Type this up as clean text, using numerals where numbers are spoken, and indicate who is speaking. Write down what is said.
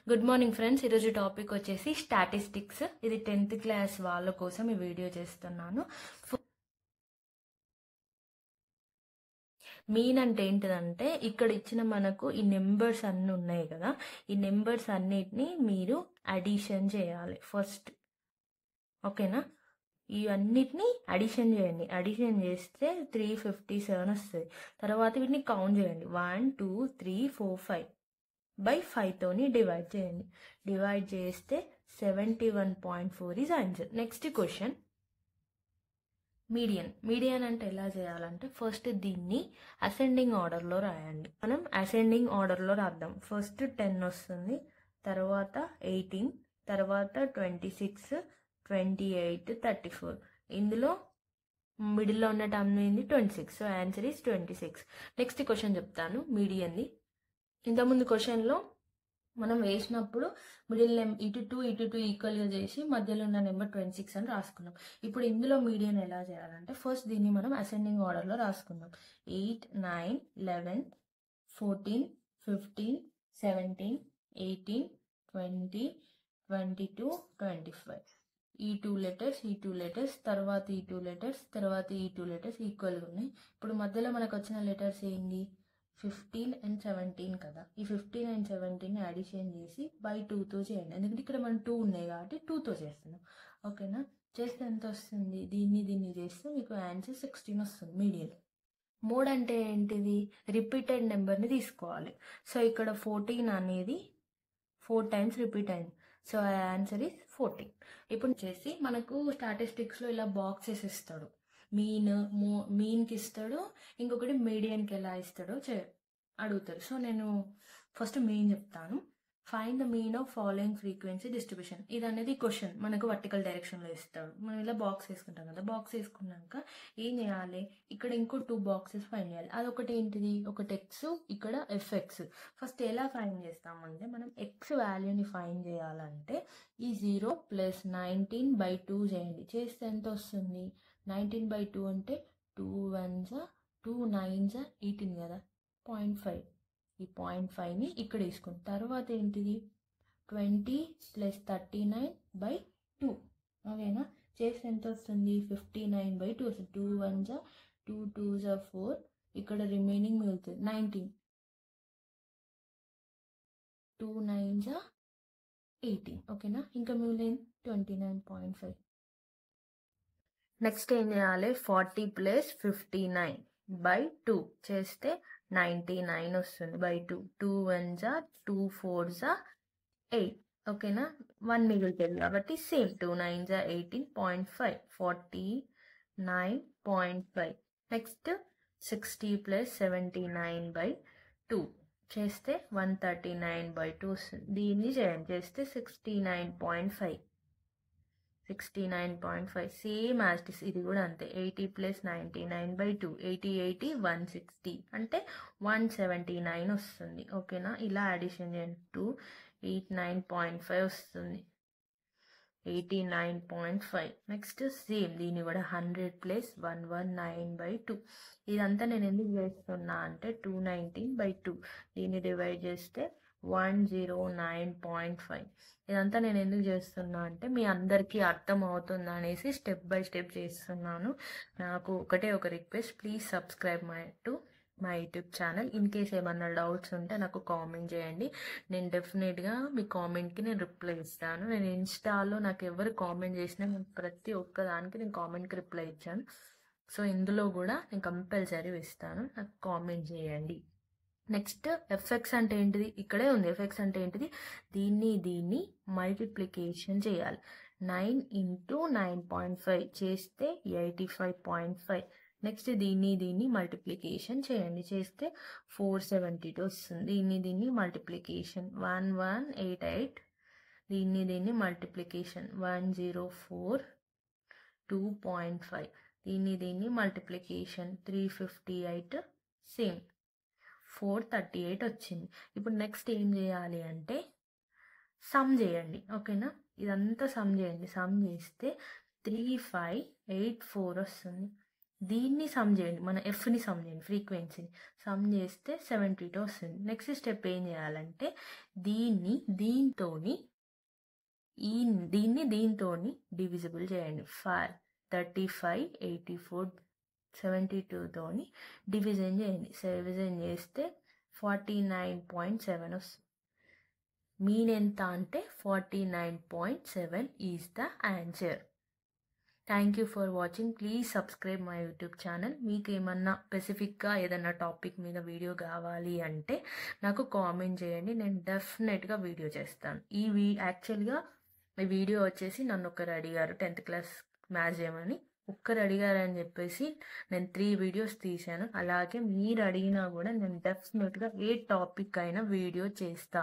Speaker 1: Good morning friends. ఈరోజు topic వచ్చేసి statistics. ఇది 10th క్లాస్ వాళ్ళ కోసం ఈ వీడియో చేస్తున్నాను. మీన్ అంటే ఏంటిదంటే ఇక్కడ ఇచ్చిన మనకు ఈ నెంబర్స్ అన్నీ ఉన్నాయి కదా, ఈ నెంబర్స్ అన్నిటిని మీరు అడిషన్ చేయాలి ఫస్ట్. ఓకేనా? ఇవన్నిటిని అడిషన్ చేయండి. అడిషన్ చేస్తే 357 వస్తుంది. తర్వాత వీటిని కౌంట్ చేయండి. 1 2 3 4 5 బై 5 తోని డివైడ్ చేయండి. డివైడ్ చేస్తే 71.4 is answer. Next question, median అంటే ఎలా చేయాలంటే ఫస్ట్ దీన్ని అసెండింగ్ ఆర్డర్లో రాయండి. మనం అసెండింగ్ ఆర్డర్లో రాద్దాం. ఫస్ట్ 10 వస్తుంది, తర్వాత 18, తర్వాత 26, 28, 34. ఇందులో మిడిల్లో ఉన్న టర్మ్ ఏంది? 26. So answer is 26. Next question చెప్తాను మీడియన్ది. ఇంతకుముందు క్వశ్చన్లో మనం వేసినప్పుడు మిడిల్ ఇటు టూ ఈక్వల్గా చేసి మధ్యలో ఉన్న నెంబర్ 26 అని రాసుకున్నాం. ఇప్పుడు ఇందులో మీడియన్ ఎలా చేయాలంటే ఫస్ట్ దీన్ని మనం అసెండింగ్ ఆర్డర్లో రాసుకుందాం. 8 9 11 14 15 17 18 20 22 25. ఈ టూ లెటర్స్ తర్వాత ఈ టూ లెటర్స్ తర్వాత ఈ టూ లెటర్స్ ఈక్వల్గా ఉన్నాయి. ఇప్పుడు మధ్యలో మనకు వచ్చిన లెటర్స్ ఏంటి? 15 and 17 కదా. ఈ 15 and 17 అడిషన్ చేసి బై 2తో చేయండి. ఎందుకంటే ఇక్కడ మనం 2 ఉన్నాయి కాబట్టి 2తో చేస్తున్నాం. ఓకేనా? చేస్తే ఎంత వస్తుంది? దీన్ని చేస్తే మీకు ఆన్సర్ 16 వస్తుంది. మీడియన్. మోడ్ అంటే ఏంటిది? రిపీటెడ్ నెంబర్ని తీసుకోవాలి. సో ఇక్కడ 14 అనేది 4 times రిపీట్ అయింది. So answer is 14. ఇప్పుడు చేసి మనకు స్టాటిస్టిక్స్లో ఇలా బాక్సెస్ ఇస్తాడు. మీన్కి ఇస్తాడు, ఇంకొకటి మీడియన్కి ఎలా ఇస్తాడో అడుగుతారు. సో నేను ఫస్ట్ మీన్ చెప్తాను. Find the mean of following frequency distribution. ఇది అనేది క్వశ్చన్ మనకు వర్టికల్ డైరెక్షన్లో ఇస్తాడు. మనం ఇలా బాక్స్ వేసుకుంటాం కదా. బాక్స్ వేసుకున్నాక ఏం చేయాలి? ఇక్కడ ఇంకో 2 బాక్సెస్ ఫైండ్ చేయాలి. అదొకటి ఏంటిది? ఒకటి ఎక్స్, ఇక్కడ ఎఫ్ఎక్స్. ఫస్ట్ ఎలా ఫైండ్ చేస్తామంటే మనం ఎక్స్ వాల్యూని ఫైండ్ చేయాలంటే ఈ 0 + 19/2 చేయండి. చేస్తే ఎంత వస్తుంది? 19/2 అంటే 2 1s 2 9s 18 కదా. 0.5. ఈ 0.5ని ఇక్కడ వేసుకుని తర్వాత ఏంటిది? 20 + 39/2. ఓకేనా? చేస్తే ఎంత వస్తుంది? 59/2 వస్తుంది. 2 1s 2 2s 4. ఇక్కడ రిమైనింగ్ మిగులుతుంది 19. 2 9s 18. ఓకేనా? ఇంకా మిగిలింది 29.5. నెక్స్ట్ ఏం చేయాలి? 40 + 59/2 చేస్తే 99 వస్తుంది. బై 2. 2 1s 2 4s 8. ఓకేనా? 1 మిగులుతుంది కాబట్టి సేమ్ 2 9s 18.5. 49.5. నెక్స్ట్ 60 + 79/2 చేస్తే 139/2 వస్తుంది. దీన్ని చేస్తే 69.5. 69.5 సేమ్ యాజ్ ఇట్ ఇస్. ఇది కూడా అంతే. 80 + 99/2 80 80 160 అంటే 179 వస్తుంది. ఓకేనా? ఇలా అడిషన్ చేయండి. 289.5 వస్తుంది. 89.5. నెక్స్ట్ సేమ్ దీన్ని కూడా 100 + 119/2. ఇదంతా నేను ఎందుకు చేస్తున్నా అంటే 219/2. దీన్ని డివైడ్ చేస్తే 109.5. ఇదంతా నేను ఎందుకు చేస్తున్నా అంటే మీ అందరికీ అర్థం అవుతుంది అనేసి స్టెప్ బై స్టెప్ చేస్తున్నాను. నాకు ఒకటే ఒక request, please subscribe my YouTube channel. In case ఏమన్నా డౌట్స్ ఉంటే నాకు కామెంట్ చేయండి. నేను డెఫినెట్గా మీ కామెంట్కి నేను రిప్లై ఇస్తాను. నేను ఇన్స్టాలో నాకు ఎవరు కామెంట్ చేసినా ప్రతి ఒక్క దానికి నేను కామెంట్కి రిప్లై ఇచ్చాను. సో ఇందులో కూడా నేను కంపల్సరీ ఇస్తాను. నాకు కామెంట్ చేయండి. నెక్స్ట్ ఎఫ్ఎక్స్ అంటే ఏంటిది? ఇక్కడే ఉంది. ఎఫ్ఎక్స్ అంటే ఏంటిది? దీన్ని మల్టిప్లికేషన్ చేయాలి. 9 × 9.5 చేస్తే 85.5. నెక్స్ట్ దీన్ని మల్టిప్లికేషన్ చేయండి. చేస్తే 472 వస్తుంది. దీన్ని మల్టిప్లికేషన్ 1188. దీన్ని మల్టిప్లికేషన్ 104. 2.5. దీన్ని మల్టిప్లికేషన్ 358. సేమ్ 438 వచ్చింది. ఇప్పుడు నెక్స్ట్ ఏం చేయాలి అంటే సమ్ చేయండి. ఓకేనా? ఇదంతా సమ్ చేయండి. సమ్ చేస్తే 3584 వస్తుంది. దీన్ని సమ్ చేయండి, మన ఎఫ్ని సమ్ చేయండి, ఫ్రీక్వెన్సీని సమ్ చేస్తే 72 వస్తుంది. నెక్స్ట్ స్టెప్ ఏం చేయాలంటే దీన్ని దీంతోని దీంతోని డివిజిబుల్ చేయండి. 35, 84, 72 తోని డివిజన్ చేయండి. డివిజన్ చేస్తే 49.7 వస్తుంది. మీన్ ఎంత అంటే 49.7 is the answer. Thank you for watching. Please subscribe my YouTube channel. మీకు ఏమన్నా స్పెసిఫిక్గా ఏదన్నా టాపిక్ మీద వీడియో కావాలి అంటే నాకు కామెంట్ చేయండి, నేను డెఫినెట్గా వీడియో చేస్తాను. యాక్చువల్గా ఈ వీడియో వచ్చేసి నన్ను ఒకరు అడిగారు 10th క్లాస్ మ్యాథ్స్ చేయమని. ఒక్కరు అడిగారని చెప్పేసి నేను 3 వీడియోస్ తీశాను. అలాగే మీరు అడిగినా కూడా నేను డెఫినెట్గా ఏ టాపిక్ అయినా వీడియో చేస్తా.